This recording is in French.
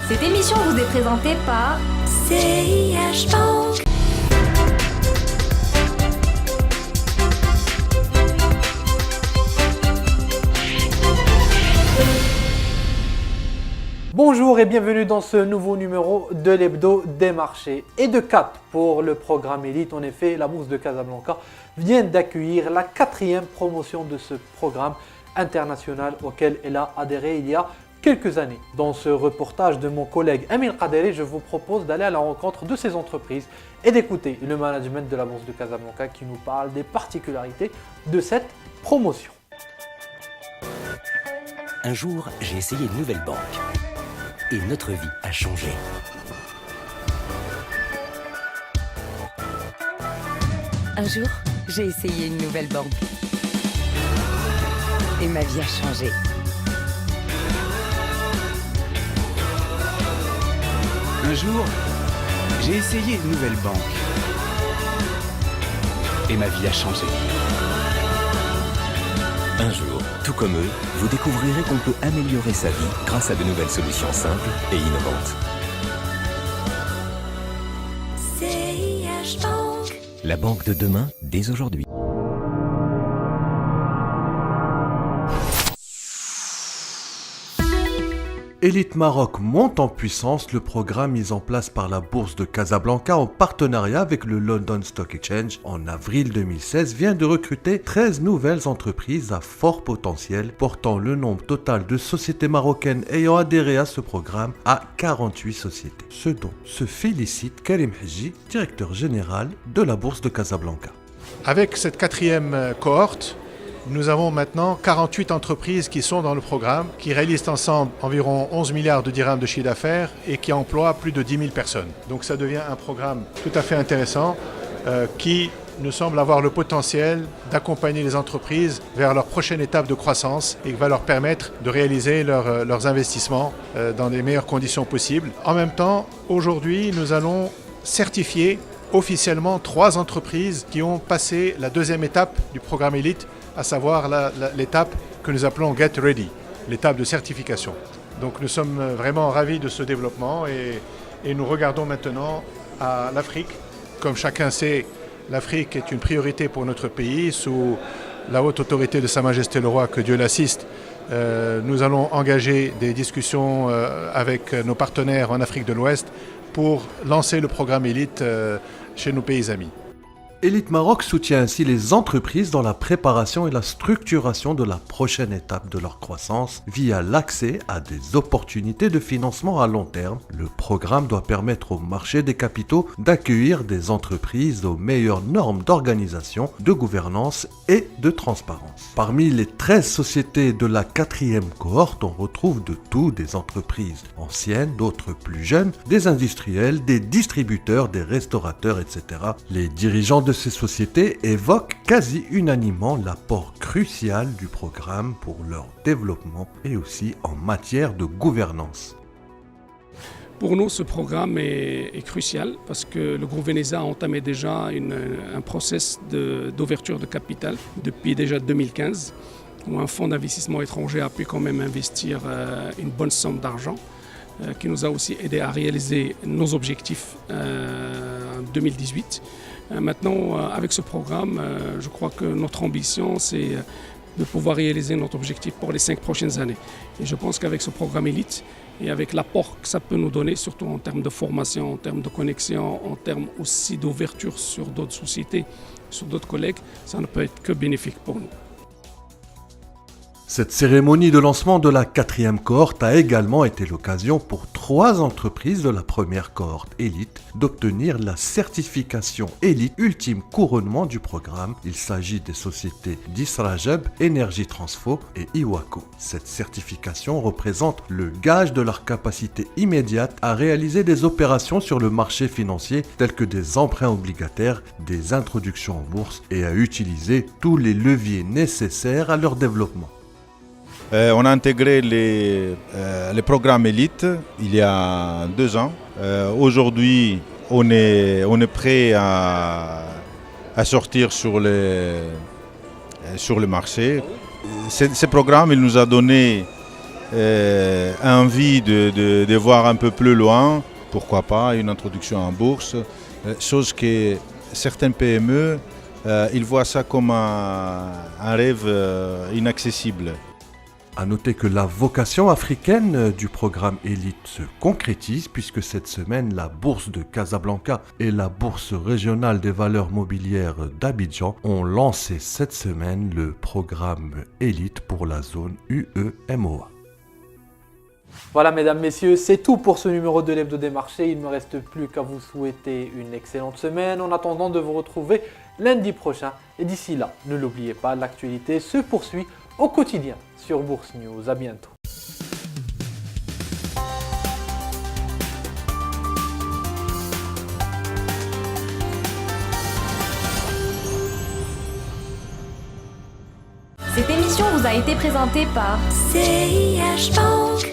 Cette émission vous est présentée par CIH Bank. Bonjour et bienvenue dans ce nouveau numéro de l'hebdo des marchés et de CAP pour le programme Elite. En effet, la Bourse de Casablanca vient d'accueillir la 4e promotion de ce programme international auquel elle a adhéré il y a quelques années. Dans ce reportage de mon collègue Amin Qaderi, je vous propose d'aller à la rencontre de ces entreprises et d'écouter le management de la Bourse de Casablanca qui nous parle des particularités de cette promotion. Un jour, j'ai essayé une nouvelle banque. Et notre vie a changé. Un jour, j'ai essayé une nouvelle banque. Et ma vie a changé. Un jour, j'ai essayé une nouvelle banque. Et ma vie a changé. Un jour, tout comme eux, vous découvrirez qu'on peut améliorer sa vie grâce à de nouvelles solutions simples et innovantes. CIH Bank. La banque de demain, dès aujourd'hui. Elite Maroc monte en puissance. Le programme mis en place par la Bourse de Casablanca en partenariat avec le London Stock Exchange en avril 2016 vient de recruter 13 nouvelles entreprises à fort potentiel, portant le nombre total de sociétés marocaines ayant adhéré à ce programme à 48 sociétés. Ce dont se félicite Karim Hadji, directeur général de la Bourse de Casablanca. Avec cette 4e cohorte, nous avons maintenant 48 entreprises qui sont dans le programme, qui réalisent ensemble environ 11 milliards de dirhams de chiffre d'affaires et qui emploient plus de 10 000 personnes. Donc ça devient un programme tout à fait intéressant qui nous semble avoir le potentiel d'accompagner les entreprises vers leur prochaine étape de croissance et qui va leur permettre de réaliser leurs investissements dans les meilleures conditions possibles. En même temps, aujourd'hui, nous allons certifier officiellement 3 entreprises qui ont passé la 2e étape du programme Elite, à savoir l'étape que nous appelons Get Ready, l'étape de certification. Donc nous sommes vraiment ravis de ce développement et nous regardons maintenant à l'Afrique. Comme chacun sait, l'Afrique est une priorité pour notre pays. Sous la haute autorité de Sa Majesté le Roi, que Dieu l'assiste, nous allons engager des discussions avec nos partenaires en Afrique de l'Ouest pour lancer le programme Elite chez nos pays amis. Elite Maroc soutient ainsi les entreprises dans la préparation et la structuration de la prochaine étape de leur croissance via l'accès à des opportunités de financement à long terme. Le programme doit permettre au marché des capitaux d'accueillir des entreprises aux meilleures normes d'organisation, de gouvernance et de transparence. Parmi les 13 sociétés de la 4e cohorte, on retrouve de tout, des entreprises anciennes, d'autres plus jeunes, des industriels, des distributeurs, des restaurateurs, etc. Les dirigeants de ces sociétés évoquent quasi unanimement l'apport crucial du programme pour leur développement et aussi en matière de gouvernance. Pour nous, ce programme est crucial parce que le groupe Veneza a entamé déjà un process d'ouverture de capital depuis déjà 2015, où un fonds d'investissement étranger a pu quand même investir une bonne somme d'argent, qui nous a aussi aidé à réaliser nos objectifs en 2018. Maintenant, avec ce programme, je crois que notre ambition, c'est de pouvoir réaliser notre objectif pour les 5 prochaines années. Et je pense qu'avec ce programme Elite et avec l'apport que ça peut nous donner, surtout en termes de formation, en termes de connexion, en termes aussi d'ouverture sur d'autres sociétés, sur d'autres collègues, ça ne peut être que bénéfique pour nous. Cette cérémonie de lancement de la 4e cohorte a également été l'occasion pour 3 entreprises de la première cohorte Elite d'obtenir la certification Elite ultime couronnement du programme. Il s'agit des sociétés d'Israjab, Energy Transfo et Iwaco. Cette certification représente le gage de leur capacité immédiate à réaliser des opérations sur le marché financier telles que des emprunts obligataires, des introductions en bourse et à utiliser tous les leviers nécessaires à leur développement. On a intégré les programmes Elite il y a 2 ans. Aujourd'hui, on est prêt à sortir sur le marché. Ce programme il nous a donné envie de voir un peu plus loin, pourquoi pas une introduction en bourse, chose que certaines PME, ils voient ça comme un rêve inaccessible. À noter que la vocation africaine du programme Élite se concrétise puisque cette semaine, la bourse de Casablanca et la bourse régionale des valeurs mobilières d'Abidjan ont lancé cette semaine le programme Élite pour la zone UEMOA. Voilà mesdames, messieurs, c'est tout pour ce numéro de l'Hebdo des marchés. Il ne me reste plus qu'à vous souhaiter une excellente semaine en attendant de vous retrouver lundi prochain. Et d'ici là, ne l'oubliez pas, l'actualité se poursuit au quotidien sur Bourse News. À bientôt. Cette émission vous a été présentée par CIH Bank.